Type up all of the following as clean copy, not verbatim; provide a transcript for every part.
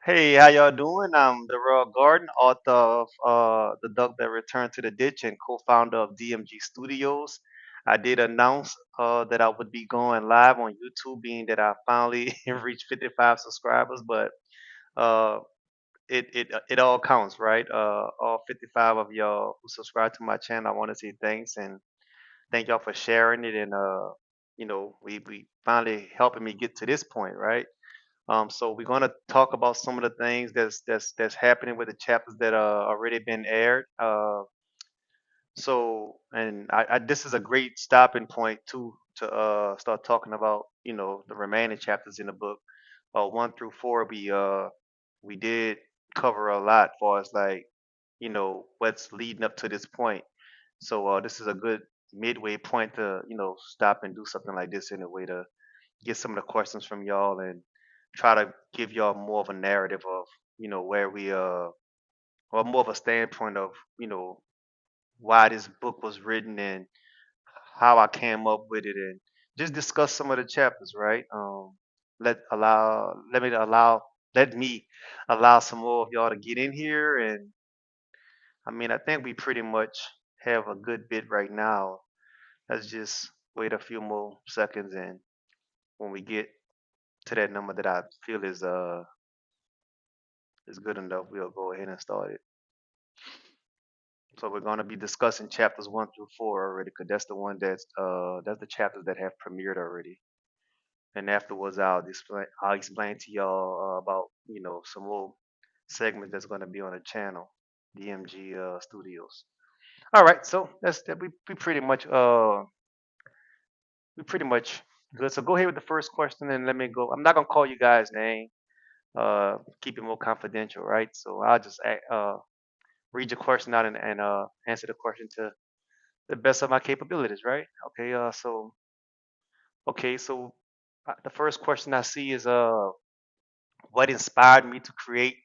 Hey, how y'all doing? I'm the Royal Garden, author of The Duck That Returned to the Ditch and co-founder of D.M.G Studios. I did announce that I would be going live on YouTube, being that I finally reached 55 subscribers, but uh, it all counts, right? All 55 of y'all who subscribe to my channel, I want to say thanks and thank y'all for sharing it and we finally helping me get to this point, right? So we're gonna talk about some of the things that's happening with the chapters that already been aired. And this is a great stopping point too to start talking about the remaining chapters in the book. 1 through 4 we did cover a lot for us like what's leading up to this point. So this is a good midway point to stop and do something like this in a way to get some of the questions from y'all and try to give y'all more of a narrative of where we or more of a standpoint of why this book was written and how I came up with it and just discuss some of the chapters, right? Let allow let me allow let me allow some more of y'all to get in here, and I mean I think we pretty much have a good bit right now. Let's just wait a few more seconds, and when we get to that number that I feel is good enough, we'll go ahead and start it. So we're going to be discussing chapters 1 through 4 already, because that's the chapters that have premiered already. And afterwards, I'll explain to y'all about some more segments that's going to be on the channel, D.M.G Studios. All right, so that's that. We pretty much good. So go ahead with the first question and let me go. I'm not gonna call you guys' name. Keep it more confidential, right? So I'll just read your question out and answer the question to the best of my capabilities, right? Okay, so the first question I see is what inspired me to create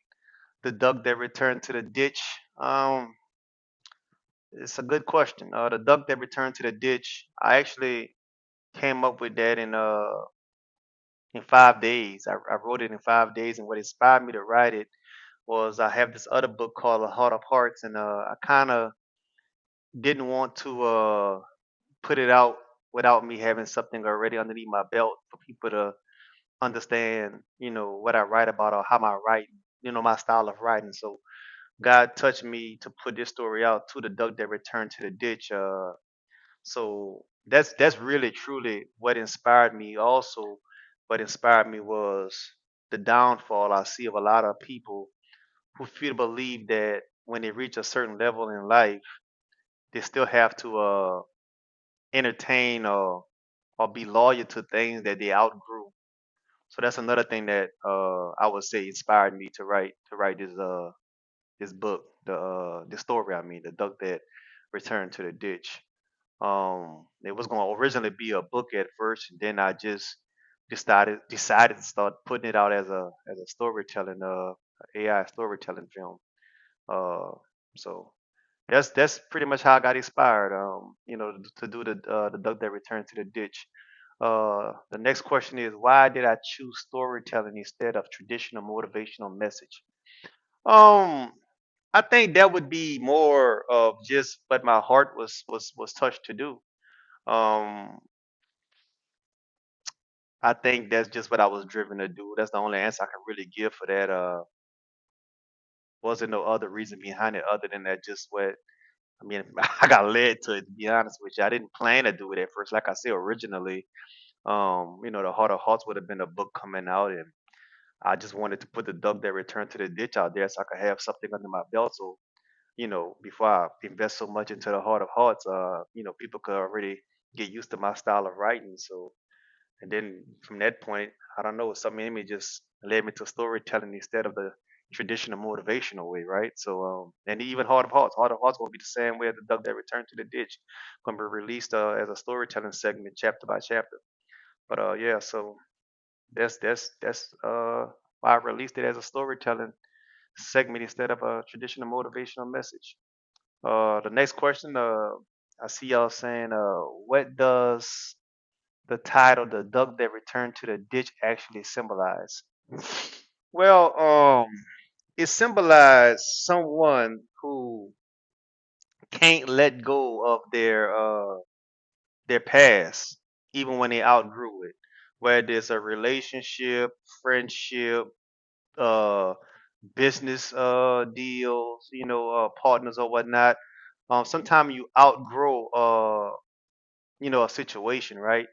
the duck that returned to the ditch? Um, it's a good question. The duck that returned to the ditch. I actually came up with that in 5 days. I wrote it in 5 days, and what inspired me to write it was I have this other book called The Heart of Hearts, and I kind of didn't want to put it out without me having something already underneath my belt for people to understand, what I write about or how I write, my style of writing. So God touched me to put this story out to the duck that returned to the ditch. So that's really truly what inspired me. Also, what inspired me was the downfall I see of a lot of people who feel believe that when they reach a certain level in life, they still have to entertain or be loyal to things that they outgrew. So that's another thing that I would say inspired me to write this book, this story. I mean, the duck that returned to the ditch. It was going to originally be a book at first, and then I just decided to start putting it out as a storytelling AI storytelling film. Uh, so that's pretty much how I got inspired. To do the duck that returned to the ditch. The next question is, why did I choose storytelling instead of traditional motivational message? Um, I think that would be more of just what my heart was touched to do. Um, I think that's just what I was driven to do. That's the only answer I can really give for that. Wasn't no other reason behind it other than that just what I mean, I got led to it, to be honest with you. I didn't plan to do it at first. Like I said originally, The Heart of Hearts would have been a book coming out, and I just wanted to put the duck that returned to the ditch out there so I could have something under my belt. So, before I invest so much into the Heart of Hearts, people could already get used to my style of writing. So, and then from that point, I don't know, something in me just led me to storytelling instead of the traditional motivational way, right? So, and even Heart of Hearts will be the same way as the Duck That Returned to the Ditch, going to be released as a storytelling segment, chapter by chapter. But yeah, so that's why I released it as a storytelling segment instead of a traditional motivational message. The next question, I see y'all saying, what does the title, "The Duck That Returned to the Ditch," actually symbolize? Well, it symbolized someone who can't let go of their past, even when they outgrew it. Whether it's a relationship, friendship, uh, business deals, partners or whatnot. Sometimes you outgrow a situation, right?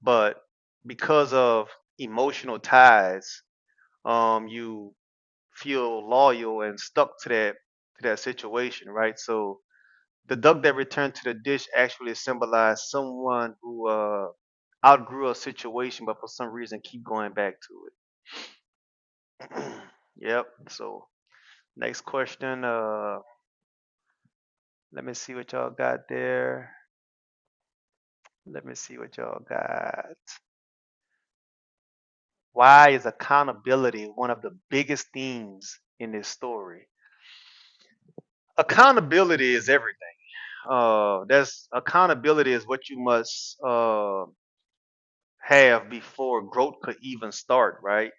But because of emotional ties, you feel loyal and stuck to that situation, right? So the duck that returned to the dish actually symbolized someone who outgrew a situation, but for some reason keep going back to it. Yep. So next question. Let me see what y'all got there. Let me see what y'all got. Why is accountability one of the biggest themes in this story? Accountability is everything. That's accountability is what you must have before growth could even start, right?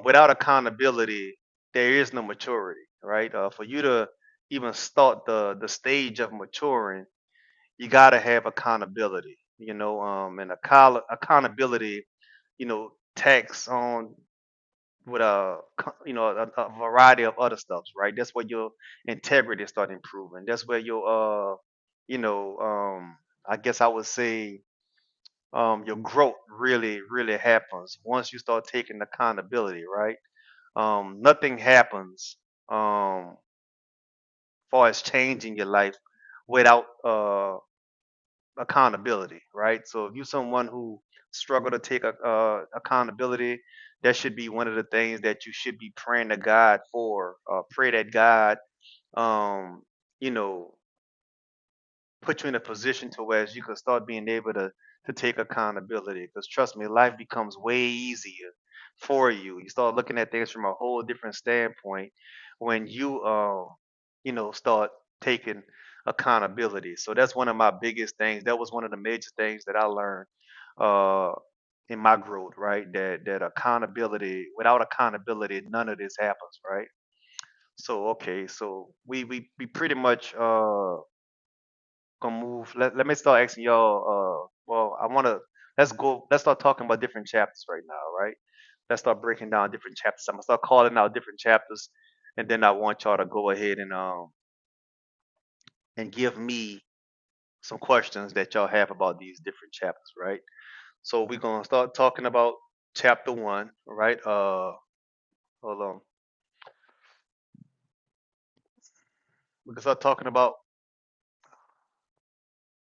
Without accountability, there is no maturity, right? For you to even start the stage of maturing, you gotta have accountability, and accountability, tax on with a variety of other stuff, right? That's where your integrity start improving. That's where your you know, I guess I would say your growth really, really happens once you start taking accountability, right? Nothing happens far as changing your life without accountability, right? So if you're someone who struggle to take accountability, that should be one of the things that you should be praying to God for. Pray that God, um, you know, put you in a position to where you can start being able to take accountability. Because trust me, life becomes way easier for you. You start looking at things from a whole different standpoint when you start taking accountability. So that's one of my biggest things. That was one of the major things that I learned uh in my growth, right? That accountability, without accountability, none of this happens, right? So okay, so we pretty much gonna move. Let me start asking y'all. Well, let's start talking about different chapters right now, right? Let's start breaking down different chapters. I'm gonna start calling out different chapters, and then I want y'all to go ahead and give me some questions that y'all have about these different chapters, right? So we're gonna start talking about chapter one, right? Hold on. We can start talking about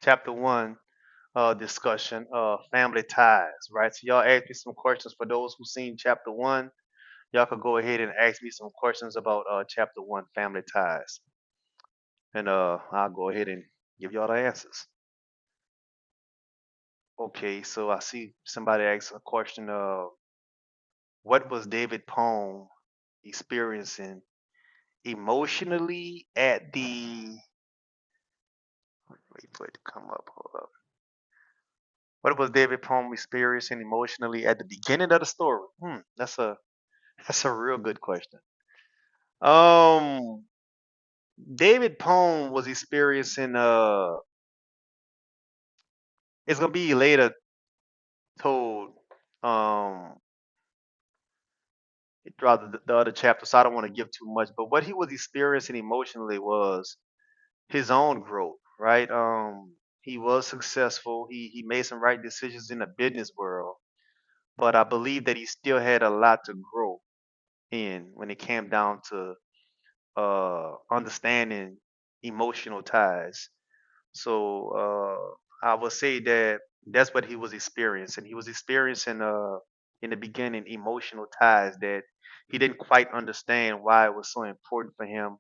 chapter one discussion, family ties, right? So y'all ask me some questions for those who seen chapter one. Y'all could go ahead and ask me some questions about chapter one, family ties, and I'll go ahead and give y'all the answers. Okay, so I see somebody asked a question. What was David Pohm experiencing emotionally at the? Wait for it to come up. Hold up. What was David Pohm experiencing emotionally at the beginning of the story? That's a real good question. Um, David Pohm was experiencing it's gonna be later told um throughout the other chapter, so I don't want to give too much. But what he was experiencing emotionally was his own growth, right? He was successful. He made some right decisions in the business world, but I believe that he still had a lot to grow in when it came down to understanding emotional ties. So I would say that that's what he was experiencing. He was experiencing in the beginning emotional ties that he didn't quite understand why it was so important for him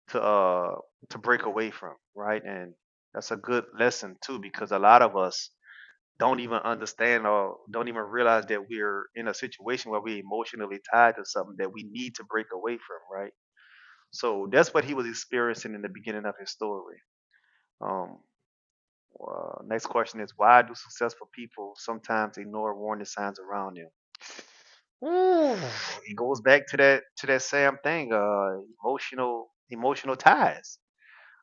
to uh to break away from, right? And that's a good lesson too, because a lot of us don't even understand or don't even realize that we're in a situation where we're emotionally tied to something that we need to break away from, right? So that's what he was experiencing in the beginning of his story. Um, Next question is, why do successful people sometimes ignore warning signs around them? Ooh, it goes back to that same thing. Emotional ties.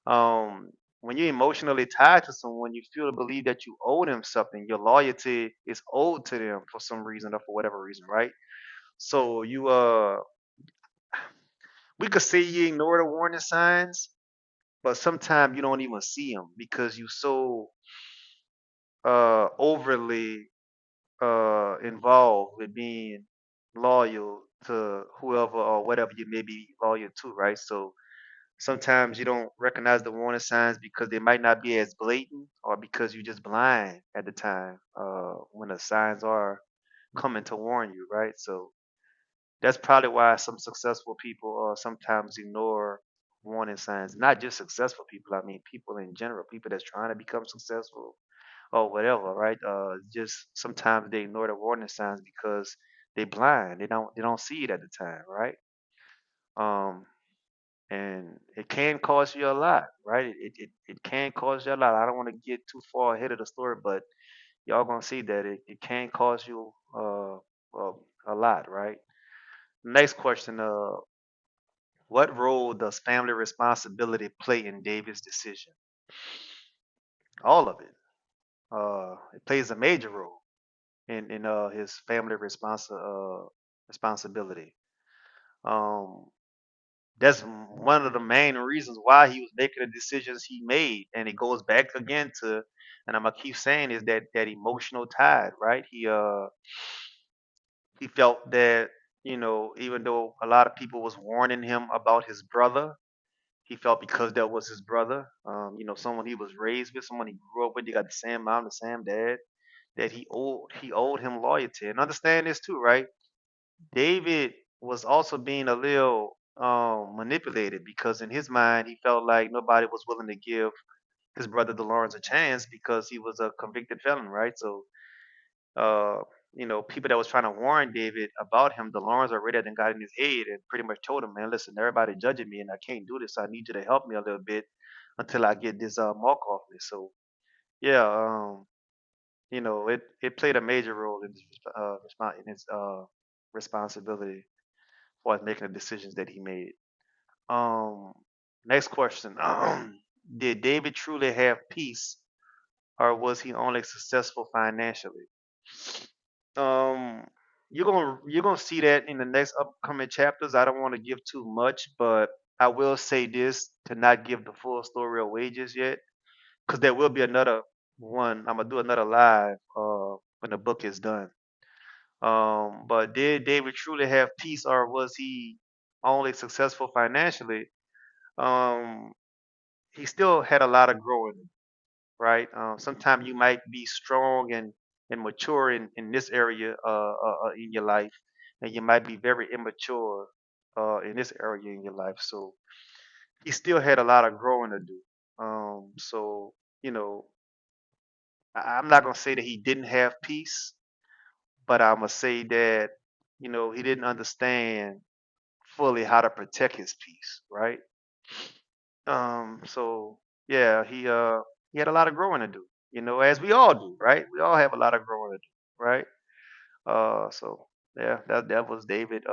Um, when you're emotionally tied to someone, you feel to believe that you owe them something. Your loyalty is owed to them for some reason or for whatever reason, right? So we could say you ignore the warning signs, but sometimes you don't even see them because you so overly involved with being loyal to whoever or whatever you may be loyal to, right? So sometimes you don't recognize the warning signs because they might not be as blatant or because you're just blind at the time when the signs are coming to warn you, right? So that's probably why some successful people sometimes ignore warning signs. Not just successful people, I mean people in general, people that's trying to become successful or whatever, right? Just sometimes they ignore the warning signs because they blind. They don't see it at the time, right? Um, and it can cost you a lot, right? It can cost you a lot. I don't want to get too far ahead of the story, but y'all gonna see that it can cost you a lot, right? Next question, what role does family responsibility play in David's decision? All of it. It plays a major role in his family responsibility. Um, that's one of the main reasons why he was making the decisions he made, and it goes back again to, and I'm gonna keep saying is that emotional tide, right? He felt that even though a lot of people was warning him about his brother, he felt because that was his brother, someone he was raised with, someone he grew up with, they got the same mom, the same dad, that he owed him loyalty. And understand this too, right? David was also being a little manipulated because in his mind he felt like nobody was willing to give his brother Delawrence a chance because he was a convicted felon, right? So uh, people that was trying to warn David about him, Delawrence already then got in his head and pretty much told him, man, listen, everybody judging me and I can't do this. So I need you to help me a little bit until I get this mark off me. So yeah, it played a major role in his responsibility for making the decisions that he made. Um, Next question. Did David truly have peace, or was he only successful financially? Um, you're gonna see that in the next upcoming chapters. I don't want to give too much, but I will say this to not give the full story of wages yet, because there will be another one. I'm gonna do another live when the book is done. But did David truly have peace, or was he only successful financially? Um, he still had a lot of growing, right? Sometimes you might be strong and mature in this area in your life, and you might be very immature in this area in your life. So he still had a lot of growing to do. So you know, I'm not gonna say that he didn't have peace, but I'm gonna say that he didn't understand fully how to protect his peace, right? So yeah, he had a lot of growing to do, as we all do, right? We all have a lot of growing to do, right? So yeah, that was David.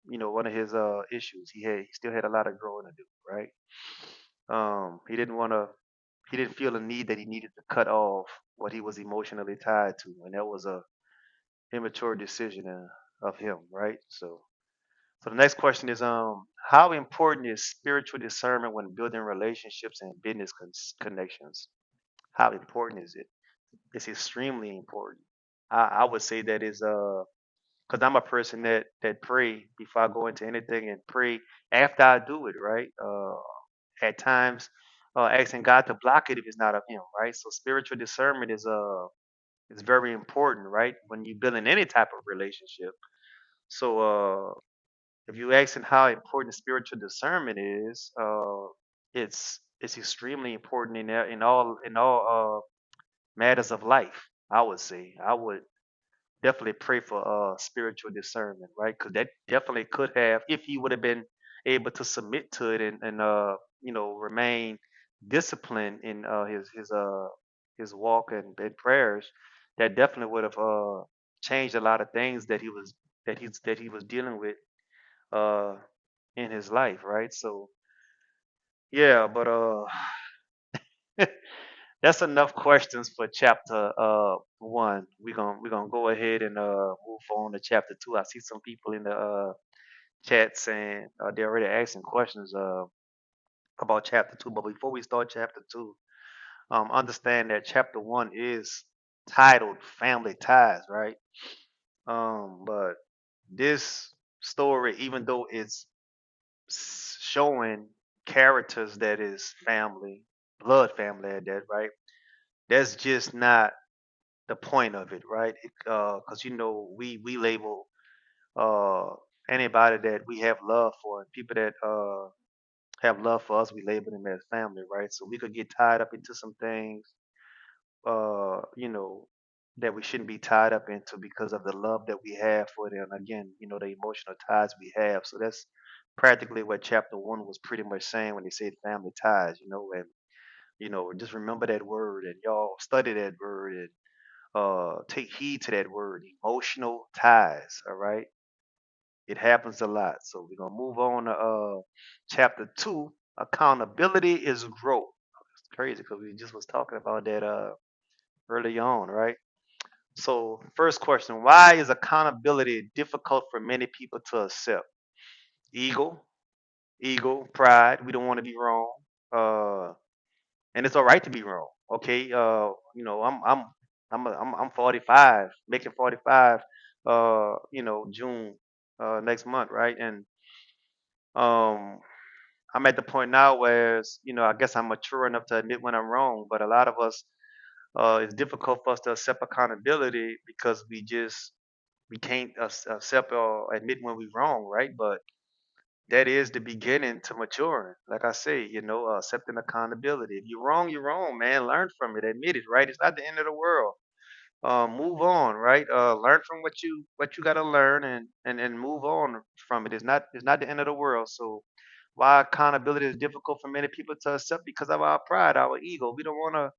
One of his issues. He still had a lot of growing to do, right? He didn't want to. He didn't feel the need that he needed to cut off what he was emotionally tied to, and that was a immature decision of him, right? So the next question is, how important is spiritual discernment when building relationships and business connections? How important is it? It's extremely important. I would say that is because I'm a person that pray before I go into anything and pray after I do it, right? At times, asking God to block it if it's not of Him, right? So spiritual discernment is very important, right? When you build in any type of relationship. So if you asking how important spiritual discernment is, it's extremely important in all matters of life. I would say I would definitely pray for spiritual discernment, right? Because that definitely could have, if he would have been able to submit to it and remain disciplined in his walk and prayers, that definitely would have changed a lot of things that he was dealing with uh in his life, right? So yeah, but that's enough questions for chapter one. We're gonna go ahead and move on to chapter two. I see some people in the chat saying they're already asking questions about chapter two. But before we start chapter two, understand that chapter one is titled Family Ties, right? But this story, even though it's showing characters that is family, blood family at that, right? That's just not the point of it, right? Because you know we label uh anybody that we have love for, and people that have love for us, we label them as family, right? So we could get tied up into some things, you know, that we shouldn't be tied up into because of the love that we have for them. Again, you know, the emotional ties we have. So that's practically what chapter one was pretty much saying when they said family ties, you know, and you know, just remember that word and y'all study that word and take heed to that word, emotional ties, all right? It happens a lot. So we're gonna move on to chapter two. Accountability is growth. It's crazy because we just was talking about that early on, right? So first question: why is accountability difficult for many people to accept? Ego, ego, pride. We don't want to be wrong, and it's all right to be wrong. Okay, you know, I'm 45, making 45. You know, June next month, right? And um, I'm at the point now where you know, I guess I'm mature enough to admit when I'm wrong. But a lot of us, it's difficult for us to accept accountability because we can't accept or admit when we're wrong, right? But that is the beginning to maturing. Like I say, you know, accepting accountability. If you're wrong, you're wrong, man. Learn from it. Admit it, right? It's not the end of the world. Move on, right? Learn from what you got to learn and move on from it. It's not the end of the world. So why accountability is difficult for many people to accept because of our pride, our ego. We don't want to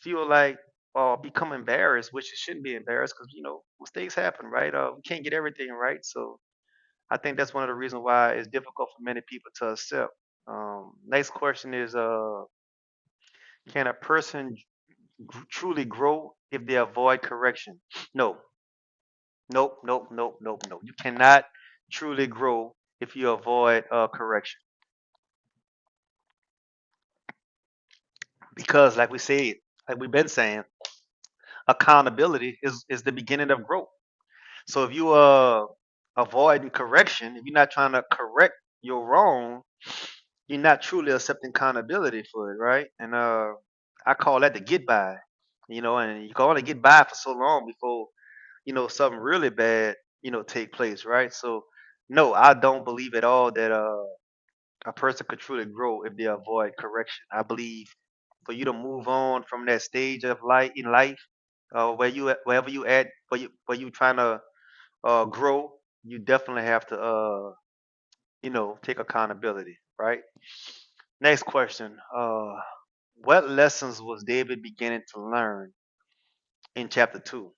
feel like or become embarrassed, which it shouldn't be embarrassed because you know mistakes happen, right? We can't get everything right, so I think that's one of the reasons why it's difficult for many people to accept. Next question is, can a person truly grow if they avoid correction? No, nope, nope, nope, nope, nope. You cannot truly grow if you avoid correction because, like we said, like we've been saying, accountability is the beginning of growth. So if you avoiding correction, if you're not trying to correct your wrong, you're not truly accepting accountability for it, right? And I call that the get by. You know, and you can only get by for so long before you know something really bad, you know, take place, right? So no, I don't believe at all that a person could truly grow if they avoid correction. I believe for you to move on from that stage of life in life, wherever you at, where you trying to grow, you definitely have to you know, take accountability, right? Next question. What lessons was David beginning to learn in chapter two?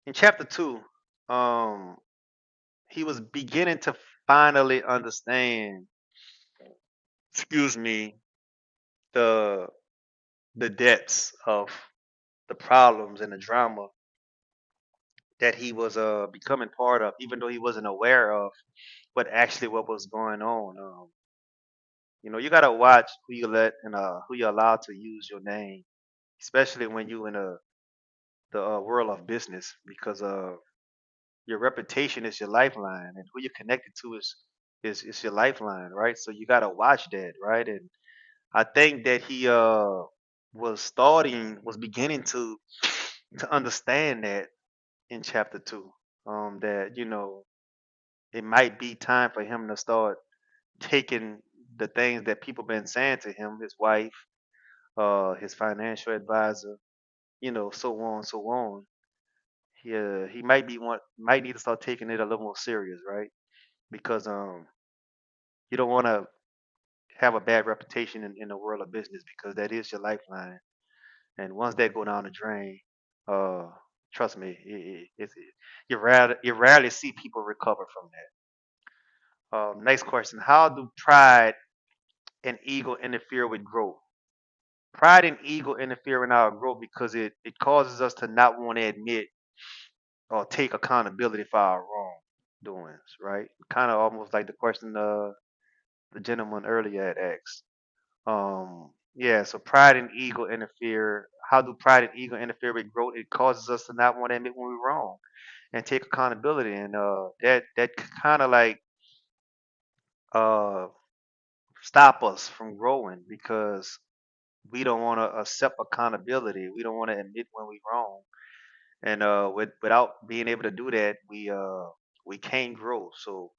In chapter two, um, he was beginning to finally understand, excuse me, the the depths of the problems and the drama that he was becoming part of, even though he wasn't aware of what was going on. You know, you gotta watch who you let and who you allow to use your name, especially when you in the world of business, because your reputation is your lifeline, and who you're connected to is your lifeline, right? So you gotta watch that, right? And I think that he was beginning to understand that in chapter two, that you know it might be time for him to start taking the things that people been saying to him, his wife, his financial advisor, you know, so on, so on. He might need to start taking it a little more serious, right? Because you don't want to have a bad reputation in the world of business because that is your lifeline, and once that go down the drain, uh, Trust me, you rarely see people recover from that. Next question: how do pride and ego interfere with growth? Pride and ego interfere in our growth because it causes us to not want to admit or take accountability for our wrongdoings, right? Kind of almost like the question the gentleman earlier had asked. Yeah, so pride and ego interfere. How do pride and ego interfere with growth? It causes us to not want to admit when we're wrong and take accountability, and that kind of like uh stop us from growing because we don't want to accept accountability. We don't want to admit when we're wrong, and without being able to do that, we can't grow. So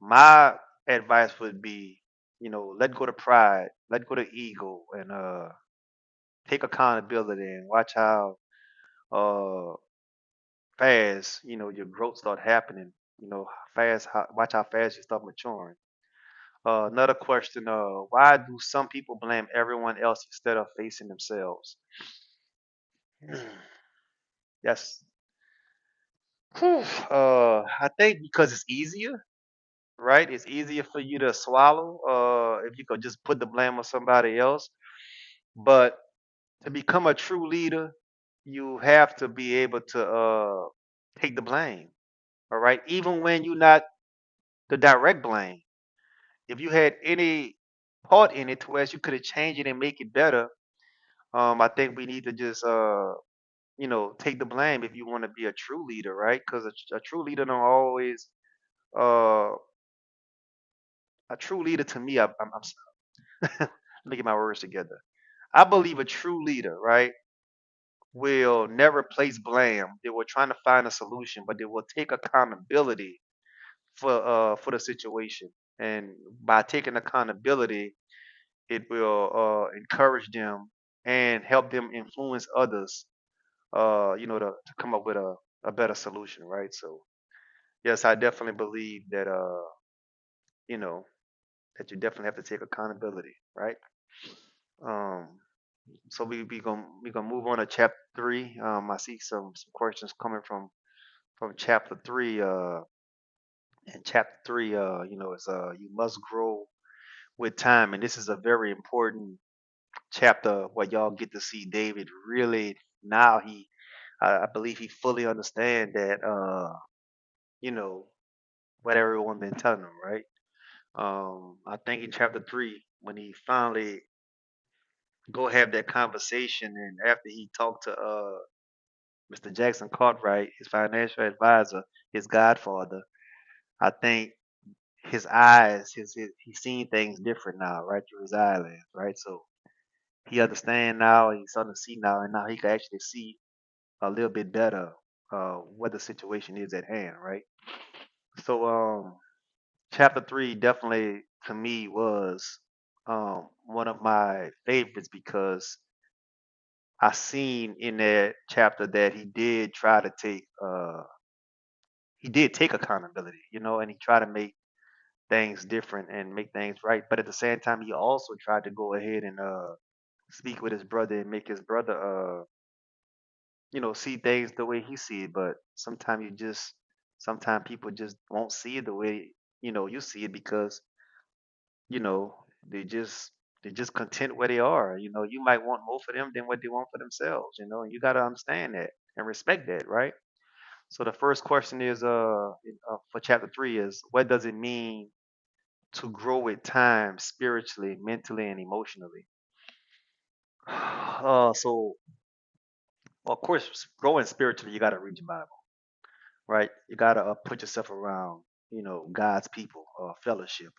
my advice would be, let go to pride, let go to ego, and take accountability and watch how uh fast your growth start happening. Watch how fast you start maturing. Another question: why do some people blame everyone else instead of facing themselves? Yes. I think because it's easier, right? It's easier for you to swallow if you could just put the blame on somebody else. But to become a true leader, you have to be able to take the blame. All right, even when you're not the direct blame. If you had any part in it, to where you could have changed it and make it better, I think we need to just take the blame if you want to be a true leader, right? Because a true leader don't always uh a true leader to me. Let me get my words together. I believe a true leader, right, will never place blame. They will try to find a solution, but they will take accountability for the situation. And by taking accountability, it will encourage them and help them influence others. To come up with a better solution, right? So yes, I definitely believe that you know that you definitely have to take accountability, right? Um, so we gonna move on to chapter three. I see some questions coming from chapter three. And chapter three, it's you must grow with time, and this is a very important chapter where y'all get to see David really now. I believe he fully understand that. You know what everyone been telling him, right? I think in chapter three when he finally go have that conversation, and after he talked to Mr. Jackson Cartwright, his financial advisor, his godfather, I think his eyes, he's seeing things different now, right through his eyelids, right? So he understand now, he's starting to see now, and now he can actually see a little bit better what the situation is at hand, right? So chapter three definitely to me was one of my favorites because I seen in that chapter that he did take accountability, and he tried to make things different and make things right. But at the same time, he also tried to go ahead and speak with his brother and make his brother see things the way he see it. But sometimes people just won't see it the way you see it because you know they just they just content where they are. You might want more for them than what they want for themselves. And you got to understand that and respect that, right? So the first question is for chapter three is what does it mean to grow with time spiritually, mentally, and emotionally? So of course, growing spiritually, you got to read your Bible, right? You got to put yourself around, God's people, fellowship,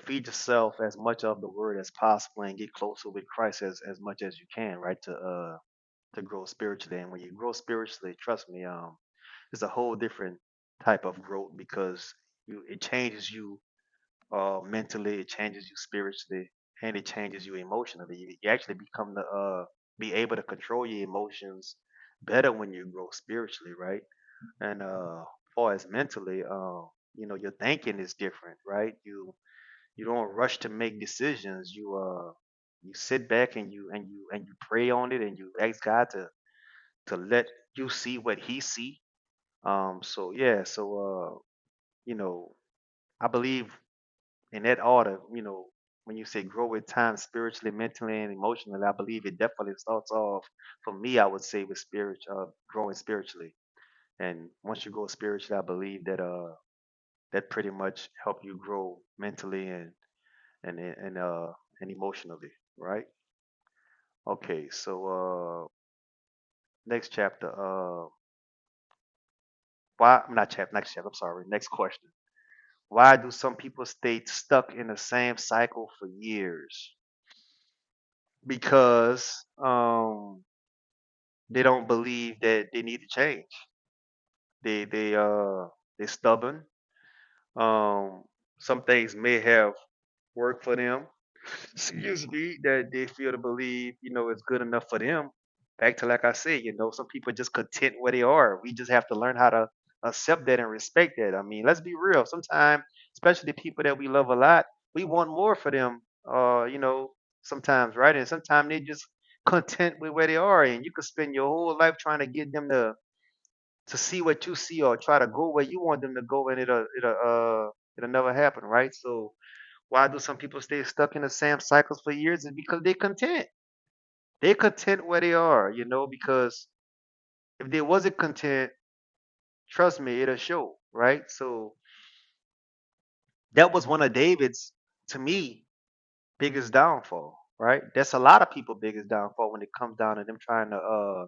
feed yourself as much of the word as possible and get closer with Christ as much as you can, right? To grow spiritually. And when you grow spiritually, trust me, it's a whole different type of growth because it changes you mentally, it changes you spiritually, and it changes you emotionally. You actually become the be able to control your emotions better when you grow spiritually, right? And as far as mentally, your thinking is different, right? You don't rush to make decisions. You sit back and you pray on it and you ask God to let you see what he see. So yeah, so you know, I believe in that order, when you say grow with time spiritually, mentally, and emotionally, I believe it definitely starts off for me, I would say with growing spiritually. And once you grow spiritually, I believe that that pretty much help you grow mentally and and uh and emotionally, right? Okay, so next chapter, why not chapter next chapter, I'm sorry, next question. Why do some people stay stuck in the same cycle for years? Because they don't believe that they need to change. They're stubborn. Um some things may have worked for them, excuse me, that they feel to believe, it's good enough for them. Back to like I said, some people just content where they are. We just have to learn how to accept that and respect that. I mean, let's be real. Sometimes, especially the people that we love a lot, we want more for them. Sometimes, right? And sometimes they just content with where they are, and you could spend your whole life trying to get them to see what you see or try to go where you want them to go, and it'll never happen, right? So why do some people stay stuck in the same cycles for years? Is because they content. They content where they are, because if they wasn't content, trust me, it'll show, right? So that was one of David's, to me, biggest downfall, right? That's a lot of people' biggest downfall when it comes down to them trying to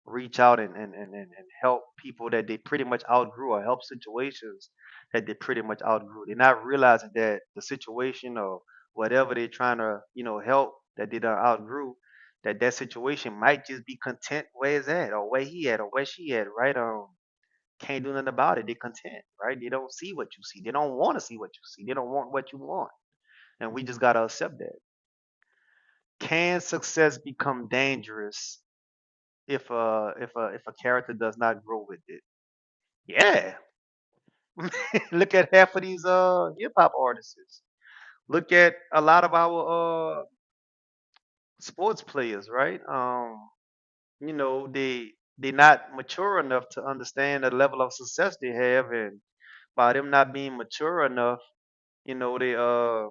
reach out and help people that they pretty much outgrew or help situations that they pretty much outgrew. They're not realizing that the situation or whatever they're trying to, help that they done outgrew, that situation might just be content where it's at or where he at or where she at, right? Can't do nothing about it. They're content, right? They don't see what you see. They don't want to see what you see. They don't want what you want. And we just gotta accept that. Can success become dangerous if a character does not grow with it? Yeah. Look at half of these hip hop artists. Look at a lot of our sports players, right? They're not mature enough to understand the level of success they have, and by them not being mature enough, you know, they uh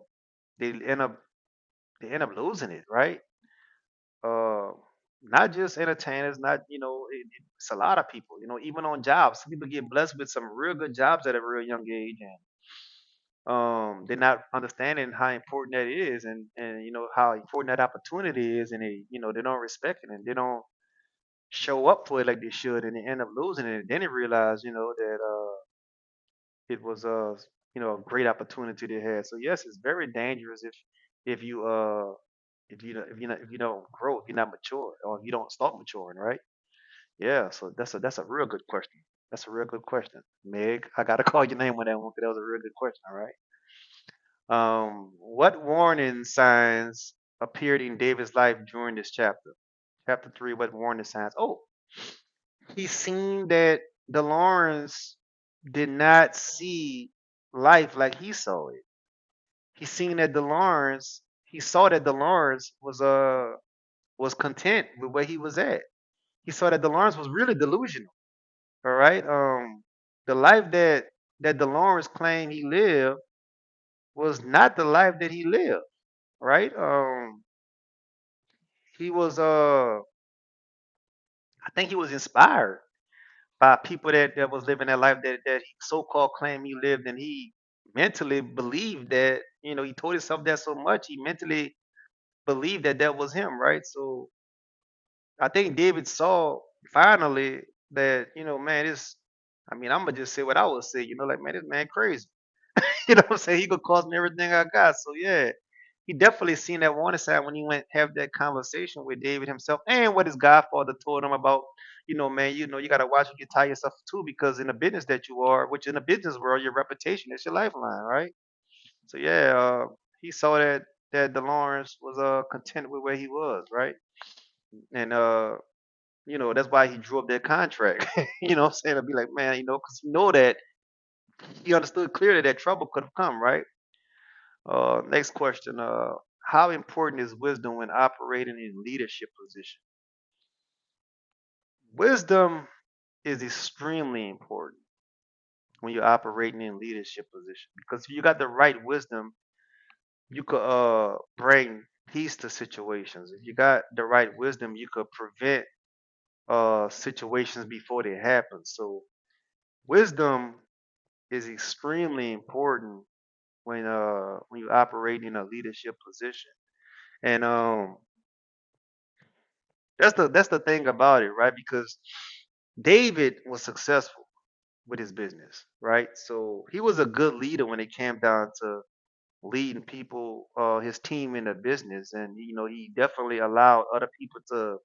they end up losing it, right? Uh Not just entertainers, not it's a lot of people, even on jobs. Some people get blessed with some real good jobs at a real young age, and they're not understanding how important that is, and how important that opportunity is, and they don't respect it, and they don't show up for it like they should, and they end up losing it. And then they realize that it was a great opportunity they had. So yes, it's very dangerous if you if you don't grow, if you're not mature, or if you don't start maturing, right? Yeah, so that's a real good question. That's a real good question, Meg. I gotta call your name on that one because that was a real good question. All right. What warning signs appeared in David's life during this chapter? Chapter 3, what warning signs? Oh, he seen that the Lawrence did not see life like he saw it. He seen that he saw that the Lawrence was content with where he was at. He saw that the Lawrence was really delusional. All right. The life that the Lawrence claimed he lived was not the life that he lived. Right. He was I think he was inspired by people that was living that life that he so-called claimed he lived, and he mentally believed that, he told himself that so much he mentally believed that that was him, right? So I think David saw finally that, man, this, I mean, I'm gonna just say what I would say, like, man, this man crazy. You know what I'm saying? He could cost me everything I got. So yeah, he definitely seen that warning sign when he went have that conversation with David himself, and what his godfather told him about, man, you gotta watch you tie yourself too, because in the business that you are, which in the business world, your reputation is your lifeline, right? So yeah, he saw that DeLawrence was content with where he was, right? And that's why he drew up that contract. You know what I'm saying? To be like, man, because that he understood clearly that trouble could have come, right? Next question. How important is wisdom when operating in leadership position? Wisdom is extremely important when you're operating in leadership position because if you got the right wisdom, you could bring peace to situations. If you got the right wisdom, you could prevent situations before they happen. So wisdom is extremely important when you operate in a leadership position. And that's the thing about it, right? Because David was successful with his business, right? So he was a good leader when it came down to leading people, his team in the business, and he definitely allowed other people to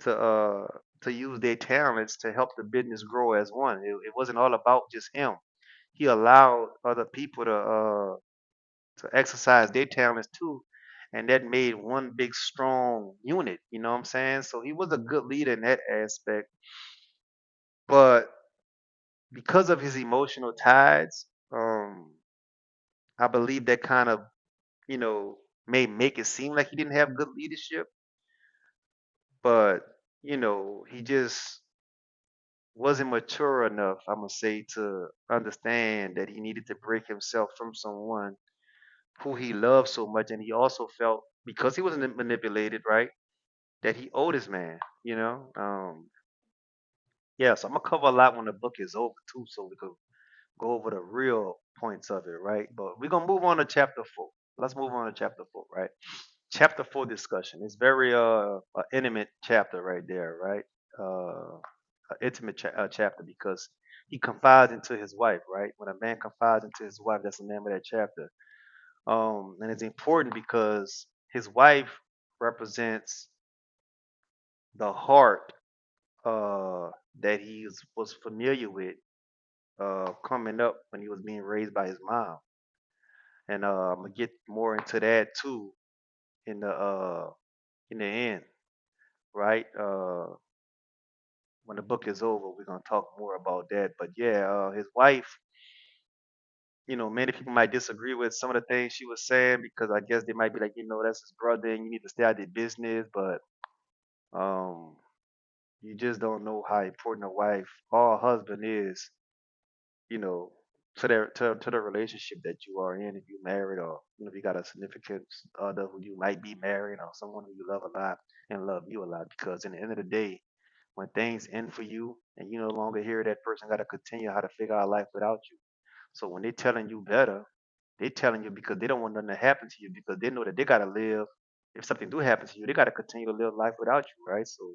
uh to use their talents to help the business grow as one. It wasn't all about just him. He allowed other people to exercise their talents too, and that made one big strong unit. You know what I'm saying? So he was a good leader in that aspect, but because of his emotional tides, I believe that kind of you know may make it seem like he didn't have good leadership, but he just wasn't mature enough, I'm gonna say, to understand that he needed to break himself from someone who he loved so much, and he also felt because he was manipulated, right, that he owed his man. Yeah. So I'm gonna cover a lot when the book is over too, so we could go over the real points of it, right? But we're gonna move on to chapter 4. Let's move on to chapter 4, right? Chapter 4 discussion. It's very a intimate chapter right there, right? Uh, intimate chapter because he confides into his wife, right? When a man confides into his wife, that's the name of that chapter. And it's important because his wife represents the heart uh, that was familiar with coming up when he was being raised by his mom, and I'm gonna get more into that too in the end, right? When the book is over, we're gonna talk more about that. But yeah, his wife, many people might disagree with some of the things she was saying because I guess they might be like, that's his brother and you need to stay out of the business. But um, you just don't know how important a wife or a husband is, you know, to the relationship that you are in if you're married or if you got a significant other who you might be married or someone who you love a lot and love you a lot. Because in the end of the day, when things end for you and you no longer here, that person got to continue how to figure out life without you. So when they're telling you better, they're telling you because they don't want nothing to happen to you because they know that they gotta live. If something do happen to you, they gotta continue to live life without you, right? So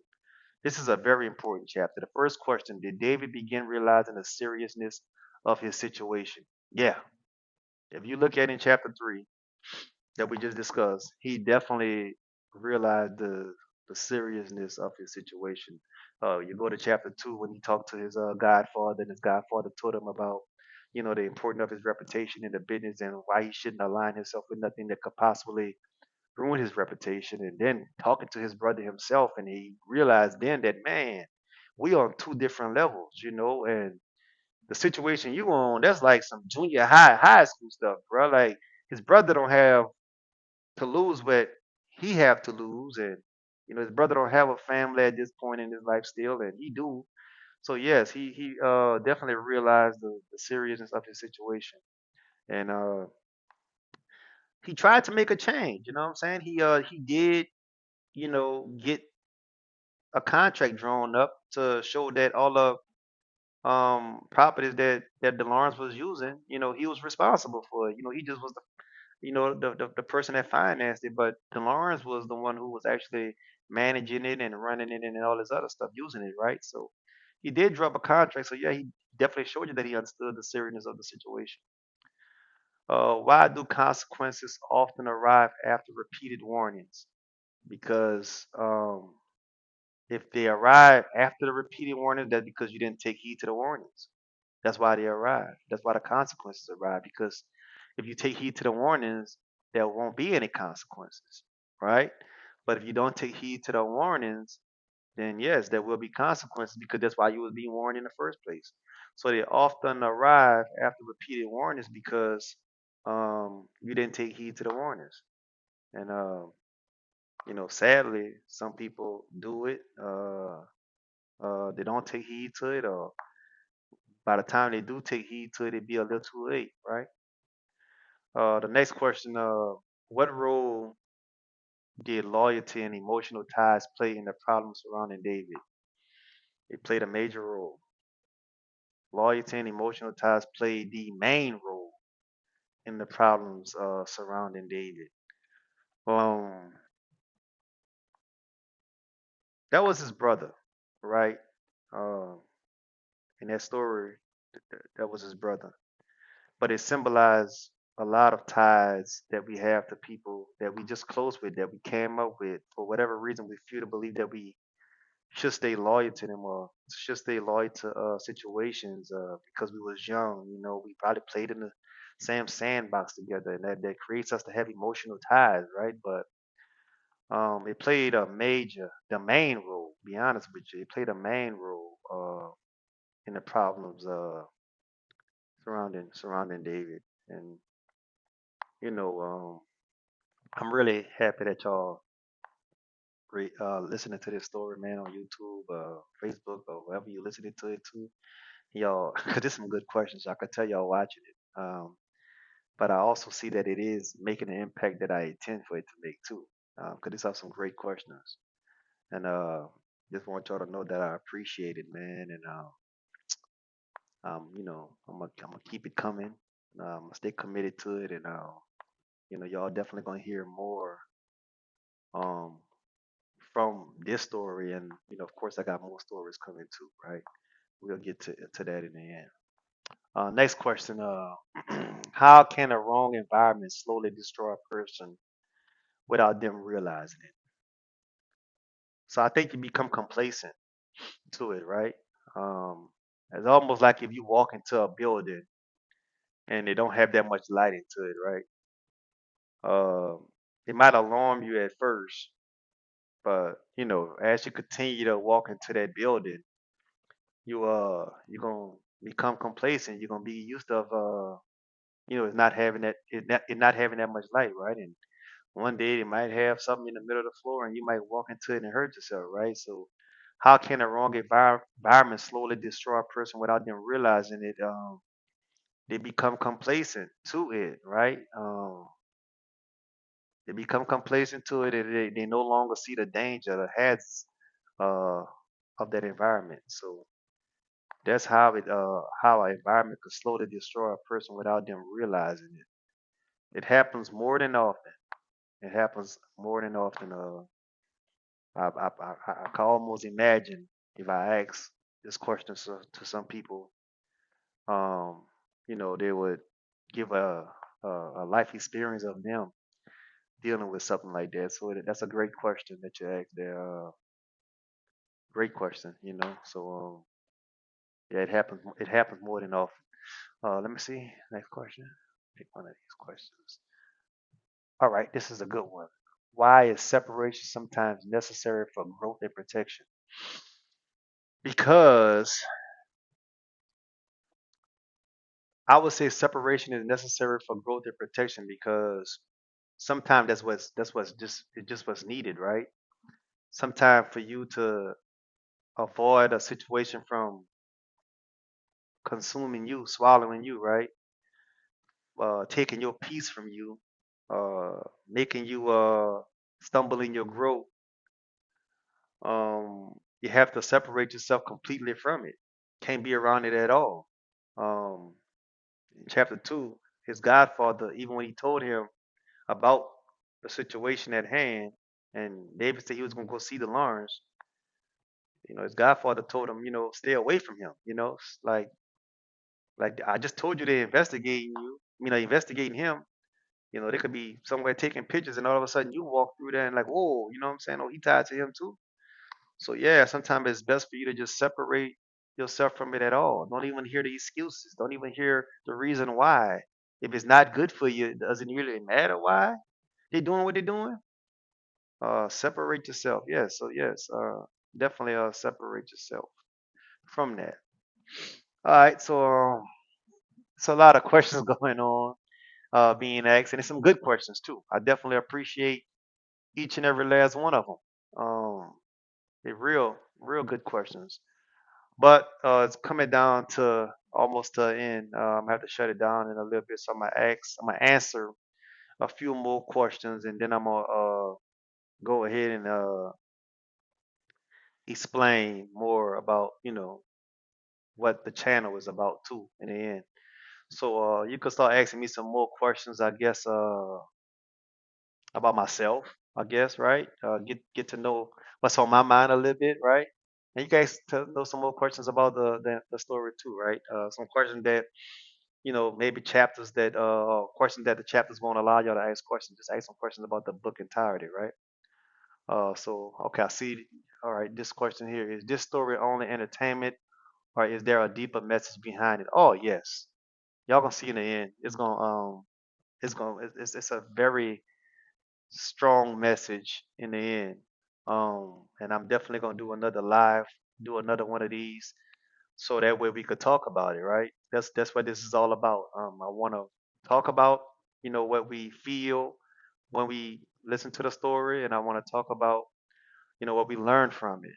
this is a very important chapter. The first question: did David begin realizing the seriousness of his situation? Yeah. If you look at in chapter 3 that we just discussed, he definitely realized the seriousness of his situation. You go to chapter 2 when he talked to his godfather, and his godfather told him about the importance of his reputation in the business and why he shouldn't align himself with nothing that could possibly ruin his reputation. And then talking to his brother himself, and he realized then that man, we on two different levels, and the situation you on, that's like some junior high school stuff, bro. Like his brother don't have to lose what he have to lose, and his brother don't have a family at this point in his life still, and he do. So yes, he definitely realized the seriousness of his situation, and he tried to make a change. You know what I'm saying? He did get a contract drawn up to show that all the properties that DeLawrence was using, he was responsible for it. He just was the person that financed it, but DeLawrence was the one who was actually managing it and running it and all this other stuff, using it, right? So he did drop a contract. So yeah, he definitely showed you that he understood the seriousness of the situation. Why do consequences often arrive after repeated warnings? Because if they arrive after the repeated warnings, that's because you didn't take heed to the warnings. That's why they arrive. That's why the consequences arrive. Because if you take heed to the warnings, there won't be any consequences, right? But if you don't take heed to the warnings, then yes, there will be consequences because that's why you was being warned in the first place. So they often arrive after repeated warnings because you didn't take heed to the warnings. And sadly, some people do it. They don't take heed to it, or by the time they do take heed to it, it be a little too late, right? The next question, what role did loyalty and emotional ties play in the problems surrounding David? It played a major role. Loyalty and emotional ties played the main role in the problems surrounding David. Um, that was his brother, right? Um, in that story, that was his brother. But it symbolized a lot of ties that we have to people that we just close with, that we came up with for whatever reason. We feel to believe that we should stay loyal to them, or should stay loyal to situations because we was young. You know, we probably played in the same sandbox together, and that creates us to have emotional ties, right? But it played the main role. Be honest with you, it played a main role in the problems surrounding David, and you know, I'm really happy that y'all listening to this story, man, on YouTube, Facebook, or wherever you're listening to it to. Y'all, because there's some good questions. I could tell y'all watching it. But I also see that it is making the impact that I intend for it to make too. Because these are some great questions, and just want y'all to know that I appreciate it, man. And I'm gonna keep it coming. Stay committed to it, and y'all definitely gonna hear more um from this story, and of course, I got more stories coming too, right? We'll get to that in the end. Next question. How can a wrong environment slowly destroy a person without them realizing it? So I think you become complacent to it, right? Um, it's almost like if you walk into a building and they don't have that much light into it, right? It might alarm you at first, but as you continue to walk into that building, you're gonna become complacent. You're gonna be used to it's not having it not having that much light, right? And one day they might have something in the middle of the floor and you might walk into it and hurt yourself, right? So how can a wrong environment slowly destroy a person without them realizing it? They become complacent to it, right? They become complacent to it, and they no longer see the danger, the hazards uh, of that environment. So that's how an environment could slowly destroy a person without them realizing it. It happens more than often. It happens more than often. I can almost imagine if I ask this question to some people, um, they would give a life experience of them dealing with something like that. So that's a great question that you asked there. Great question, So yeah, it happens. It happens more than often. Let me see. Next question. Pick one of these questions. All right, this is a good one. Why is separation sometimes necessary for growth and protection? Because I would say separation is necessary for growth and protection because sometimes that's what's just what's needed, right? Sometimes for you to avoid a situation from consuming you, swallowing you, right? Taking your peace from you, making you stumble in your growth. You have to separate yourself completely from it. Can't be around it at all. Um, in chapter 2, his godfather, even when he told him about the situation at hand, and David said he was going to go see the Lawrence, his godfather told him, stay away from him. Like I just told you they're investigating you. Investigating him. They could be somewhere taking pictures, and all of a sudden you walk through there and like, whoa, you know what I'm saying? Oh, he tied to him too. So yeah, sometimes it's best for you to just separate yourself from it at all. Don't even hear the excuses. Don't even hear the reason why. If it's not good for you, it doesn't really matter why they're doing what they're doing. Separate yourself. Yes. So yes, definitely separate yourself from that. All right. So it's a lot of questions going on being asked, and it's some good questions too. I definitely appreciate each and every last one of them. They're real, Real good questions. But it's coming down to almost the end. I have to shut it down in a little bit, so I'm gonna answer a few more questions, and then I'm gonna go ahead and explain more about what the channel is about too in the end. So you can start asking me some more questions, I guess, about myself, I guess, right? Get to know what's on my mind a little bit, right? And you guys to know some more questions about the story too, right? Some questions that maybe chapters that questions that the chapters won't allow y'all to ask questions. Just ask some questions about the book entirety, right? So okay, I see. All right, this question here is: this story only entertainment, or is there a deeper message behind it? Oh yes, y'all gonna see in the end. It's a very strong message in the end. And I'm definitely gonna do another live, do another one of these, so that way we could talk about it, right? That's what this is all about. I want to talk about, what we feel when we listen to the story, and I want to talk about, what we learned from it,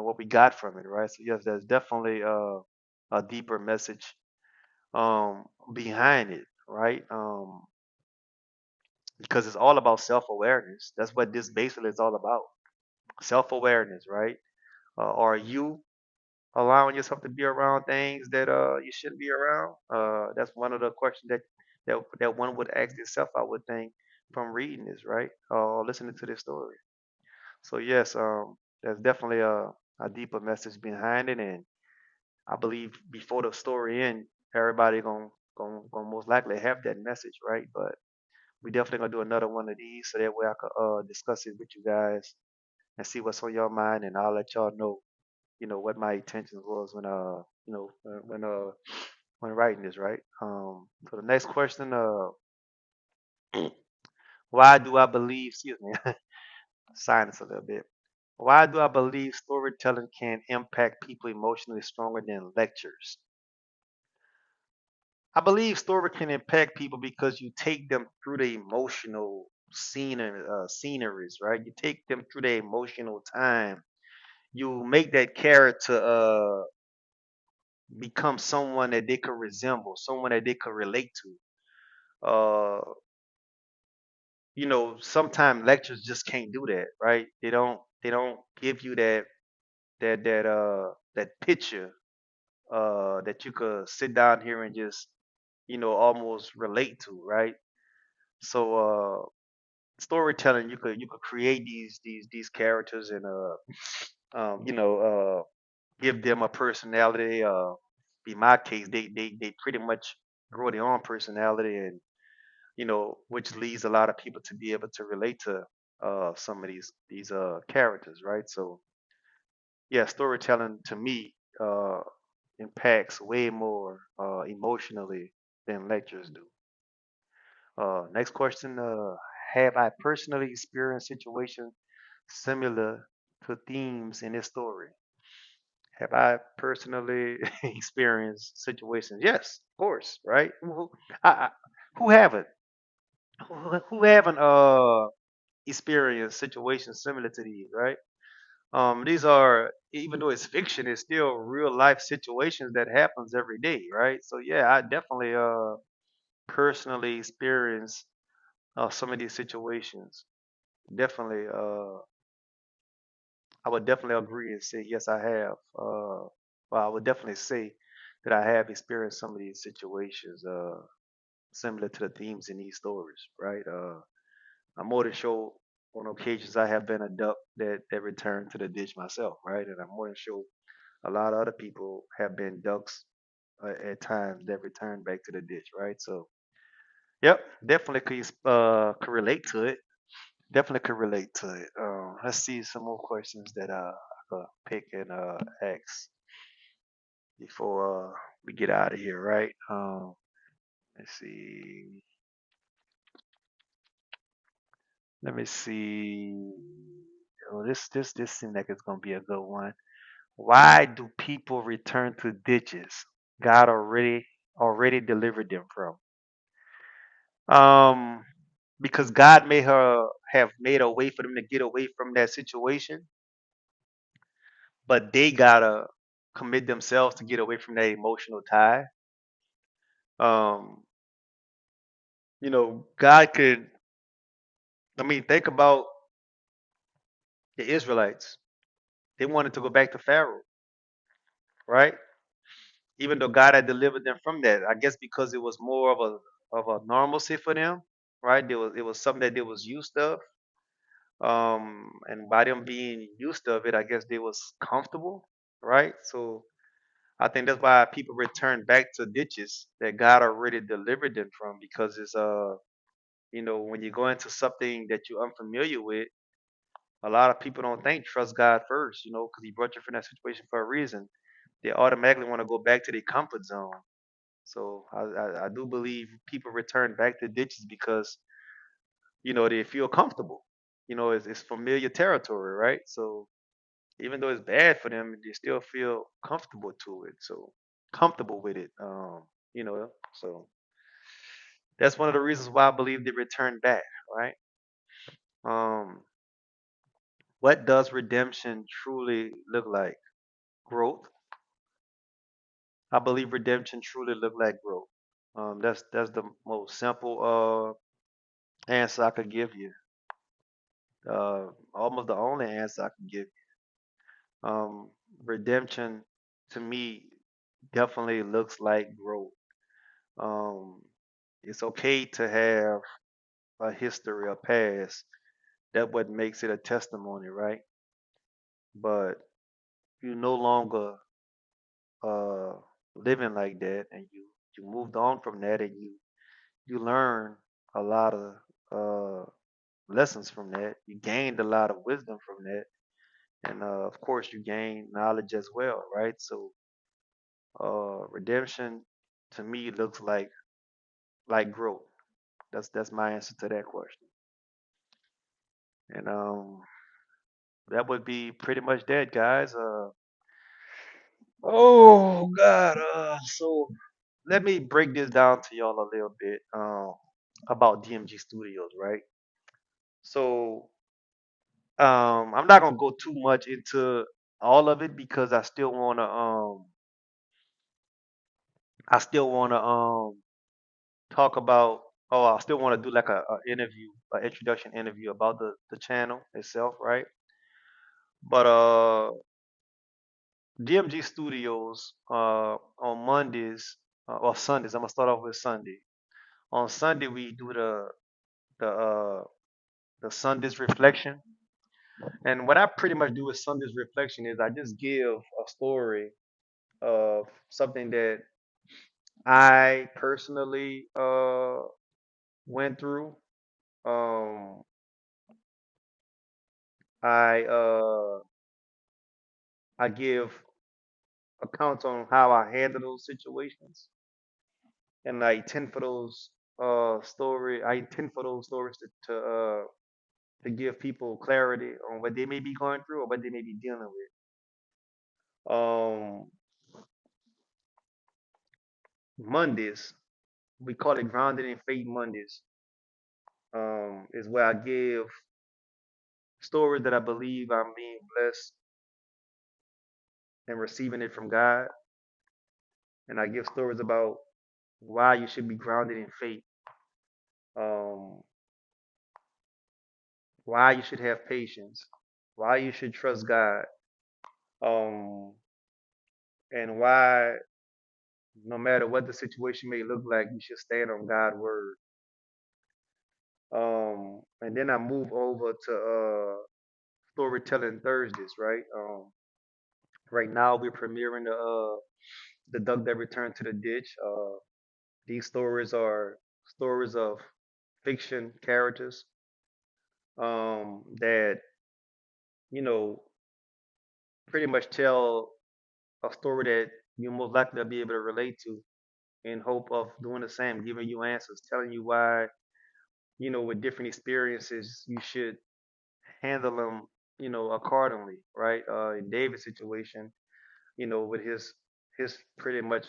what we got from it, right? So yes, there's definitely a deeper message behind it, right? Because it's all about self-awareness. That's what this basically is all about. Self-awareness, right? Are you allowing yourself to be around things that you shouldn't be around? That's one of the questions that one would ask itself, I would think, from reading this, right? Listening to this story. So yes, there's definitely a deeper message behind it, and I believe before the story end, everybody gonna most likely have that message, right? But we definitely gonna do another one of these so that way I could discuss it with you guys and see what's on your mind, and I'll let y'all know, what my intentions was when when writing this, right? So the next question, why do I believe? Excuse me, silence a little bit. Why do I believe storytelling can impact people emotionally stronger than lectures? I believe story can impact people because you take them through the emotional sceneries, right? You take them through the emotional time. You make that character become someone that they could resemble, someone that they could relate to. Sometimes lectures just can't do that, right? They don't give you that picture that you could sit down here and just almost relate to, right? So storytelling, you could create these characters and give them a personality. In my case, they pretty much grow their own personality, and which leads a lot of people to be able to relate to some of these characters, right? So yeah, storytelling to me impacts way more emotionally than lectures do. Next question: have I personally experienced situations similar to themes in this story? Have I personally experienced situations? Yes, of course, right? Who haven't? Who haven't experienced situations similar to these, right? These are, even though it's fiction, it's still real life situations that happens every day, right? So yeah, I definitely personally experience some of these situations. Definitely, I would definitely agree and say yes, I have. Well, I would definitely say that I have experienced some of these situations similar to the themes in these stories, right? I'm more than sure on occasions I have been a duck that returned to the ditch myself, right? And I'm more than sure a lot of other people have been ducks at times that return back to the ditch, right? So, yep, definitely could relate to it. Definitely could relate to it. Let's see some more questions that I could pick and ask before we get out of here, right? Let's see. Let me see. Oh, this seems like it's gonna be a good one. Why do people return to ditches God already delivered them from? Um, because God may have made a way for them to get away from that situation, but they gotta commit themselves to get away from that emotional tie. Um, God could. I mean, think about the Israelites. They wanted to go back to Pharaoh, right? Even though God had delivered them from that, I guess because it was more of a normalcy for them, right? It was something that they was used of. And by them being used of it, I guess they was comfortable, right? So I think that's why people return back to ditches that God already delivered them from, because it's when you go into something that you're unfamiliar with, a lot of people don't think trust God first, because He brought you from that situation for a reason. They automatically want to go back to their comfort zone. So I do believe people return back to ditches because they feel comfortable. It's familiar territory, right? So even though it's bad for them, they still feel comfortable to it. So comfortable with it. You know. So that's one of the reasons why I believe they return back, right? Um, what does redemption truly look like? Growth. I believe redemption truly look like growth. That's the most simple answer I could give you. Almost the only answer I could give you. Redemption to me definitely looks like growth. Um, it's okay to have a history, a past. That what makes it a testimony, right? But you no longer uh living like that, and you moved on from that, and you learn a lot of uh lessons from that. You gained a lot of wisdom from that, and of course you gain knowledge as well, right? So redemption to me looks like growth. That's my answer to that question. And that would be pretty much that, guys. Oh God. So let me break this down to y'all a little bit about DMG Studios, right? So I'm not gonna go too much into all of it because I still wanna talk about I still wanna do like a interview, an introduction interview about the channel itself, right? But DMG Studios on Mondays or Sundays. I'm gonna start off with Sunday. On Sunday we do the uh the Sunday's reflection, and what I pretty much do with Sunday's reflection is I just give a story of something that I personally went through. Um, I I give accounts on how I handle those situations, and I intend for those I intend for those stories to give people clarity on what they may be going through or what they may be dealing with. Mondays, we call it Grounded in Faith Mondays, is where I give stories that I believe I'm being blessed and receiving it from God. And I give stories about why you should be grounded in faith, um, why you should have patience, why you should trust God, um, and why no matter what the situation may look like, you should stand on God's word. And then I move over to Storytelling Thursdays, right? Right now we're premiering the Duck That Returned to the Ditch. These stories are stories of fiction characters that you know pretty much tell a story that you most likely will be able to relate to, in hope of doing the same, giving you answers, telling you why with different experiences you should handle them accordingly, right? In David's situation, with his pretty much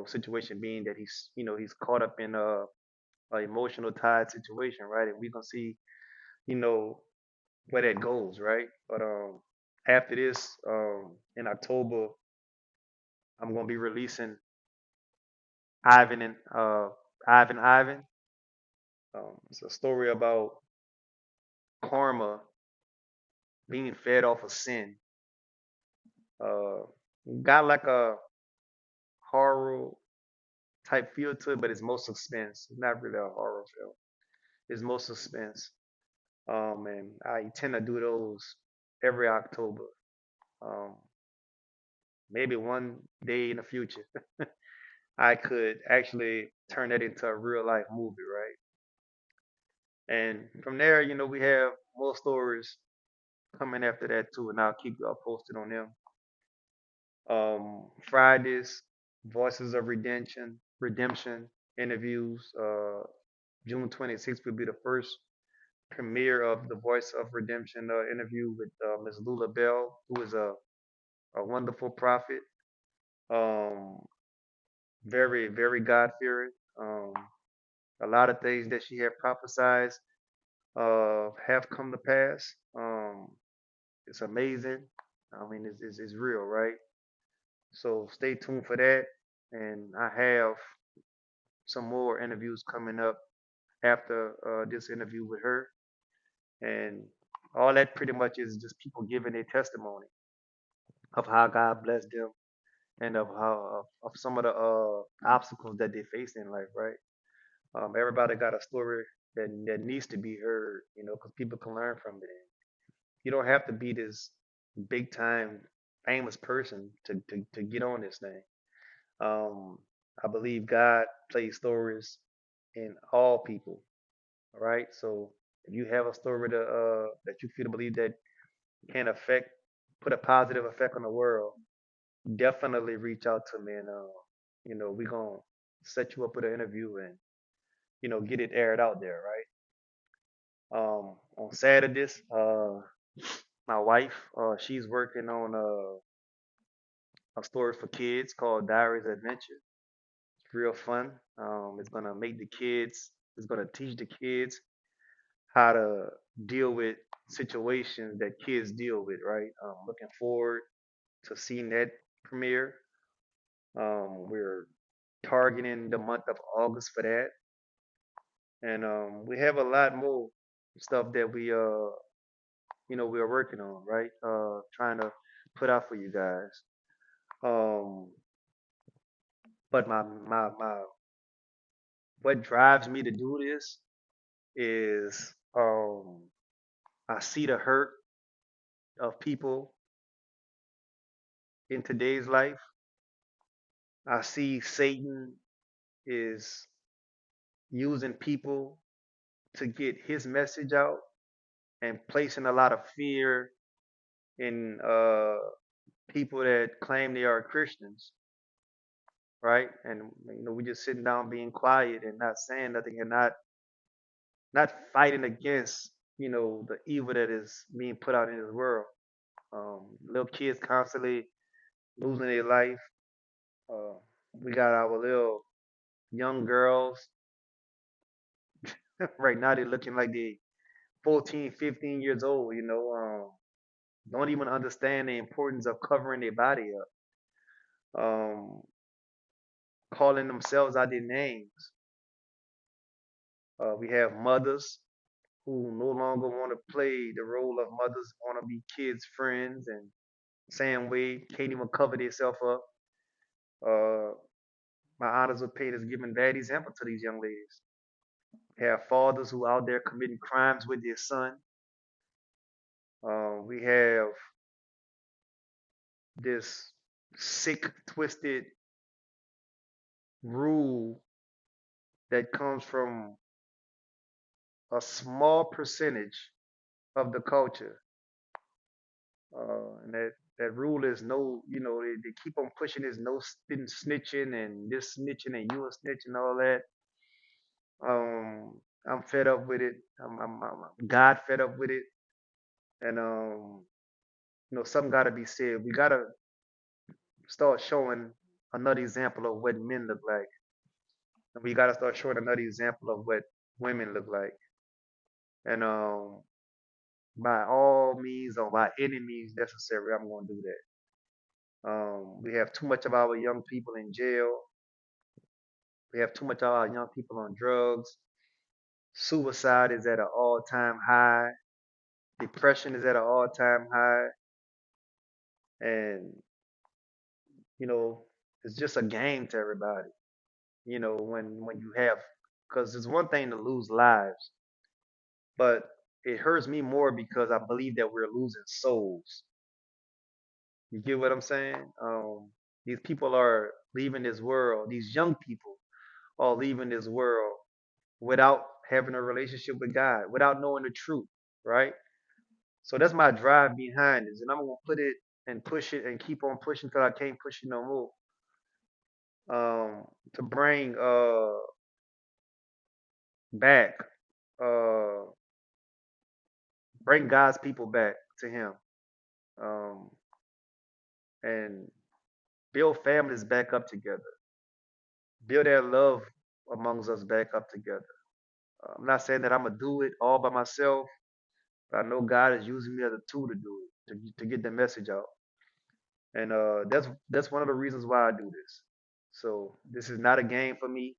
situation being that he's caught up in a emotional tied situation, right? And we're gonna see you know where that goes, right? But After this, in October, I'm gonna be releasing Ivan and Ivan. It's a story about karma being fed off of sin. Uh, got like a horror type feel to it, but it's more suspense. It's not really a horror film. It's more suspense. And I tend to do those every October. Um, maybe one day in the future, I could actually turn that into a real life movie, right? And from there, we have more stories coming after that too, and I'll keep you all posted on them. Fridays, Voices of Redemption interviews. June 26th will be the first premiere of the Voice of Redemption interview with Ms. Lula Bell, who is a wonderful prophet. Um, very, very God fearing. A lot of things that she had prophesied have come to pass. It's amazing. I mean, it's real, right? So stay tuned for that. And I have some more interviews coming up after this interview with her. And all that pretty much is just people giving their testimony of how God blessed them and of how of some of the obstacles that they face in life, right? Everybody got a story that needs to be heard, because people can learn from it. You don't have to be this big time famous person to get on this thing. Um, I believe God plays stories in all people. All right. So if you have a story that you feel to believe that can affect, put a positive effect on the world, definitely reach out to me, and we're gonna set you up with an interview and get it aired out there, right? On Saturdays, my wife, she's working on a story for kids called Diaries Adventure. It's real fun. It's gonna make the kids. It's gonna teach the kids how to deal with situations that kids deal with, right? Looking forward to seeing that premiere. We're targeting the month of August for that, and we have a lot more stuff that we are working on, right? Trying to put out for you guys. Um, but my what drives me to do this is I see the hurt of people in today's life. I see Satan is using people to get his message out and placing a lot of fear in people that claim they are Christians, right? And we just sitting down being quiet and not saying nothing and not fighting against the evil that is being put out in this world. Little kids constantly losing their life. Uh, we got our little young girls right now. They're looking like they 14, 15 years old. Don't even understand the importance of covering their body up. Um, calling themselves out their names. We have mothers who no longer want to play the role of mothers, want to be kids' friends, and same way can't even cover themselves up. Uh, my honors with pain is giving bad example to these young ladies. We have fathers who out there committing crimes with their son. We have this sick, twisted rule that comes from a small percentage of the culture. And that rule is no, they keep on pushing this no snitching and this snitching and you a snitch and all that. I'm fed up with it. I'm God fed up with it. And, something got to be said. We got to start showing another example of what men look like. And we got to start showing another example of what women look like. And by all means or by any means necessary, I'm going to do that. We have too much of our young people in jail. We have too much of our young people on drugs. Suicide is at an all-time high. Depression is at an all-time high. And, you know, it's just a game to everybody. When you have, because it's one thing to lose lives, but it hurts me more because I believe that we're losing souls. You get what I'm saying? These people are leaving this world. These young people are leaving this world without having a relationship with God, without knowing the truth, right? So that's my drive behind this, and I'm gonna put it and push it and keep on pushing till I can't push it no more. To bring back, uh, bring God's people back to Him, um, and build families back up together, build that love amongst us back up together. I'm not saying that I'm gonna do it all by myself, but I know God is using me as a tool to do it, to get the message out. And that's one of the reasons why I do this. So this is not a game for me.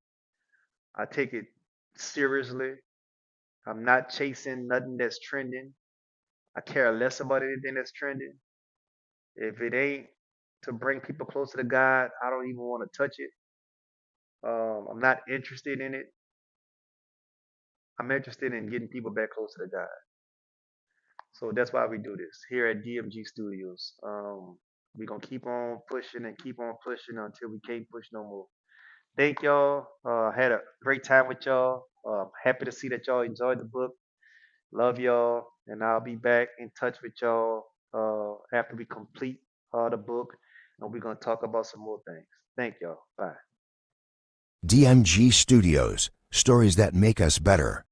I take it seriously. I'm not chasing nothing that's trending. I care less about anything that's trending. If it ain't to bring people closer to God, I don't even want to touch it. I'm not interested in it. I'm interested in getting people back closer to God. So that's why we do this here at D.M.G Studios. We're gonna keep on pushing and keep on pushing until we can't push no more. Thank y'all. Had a great time with y'all. Happy to see that y'all enjoyed the book. Love y'all, and I'll be back in touch with y'all after we complete the book, and we're gonna talk about some more things. Thank y'all. Bye. DMG Studios. Stories that make us better.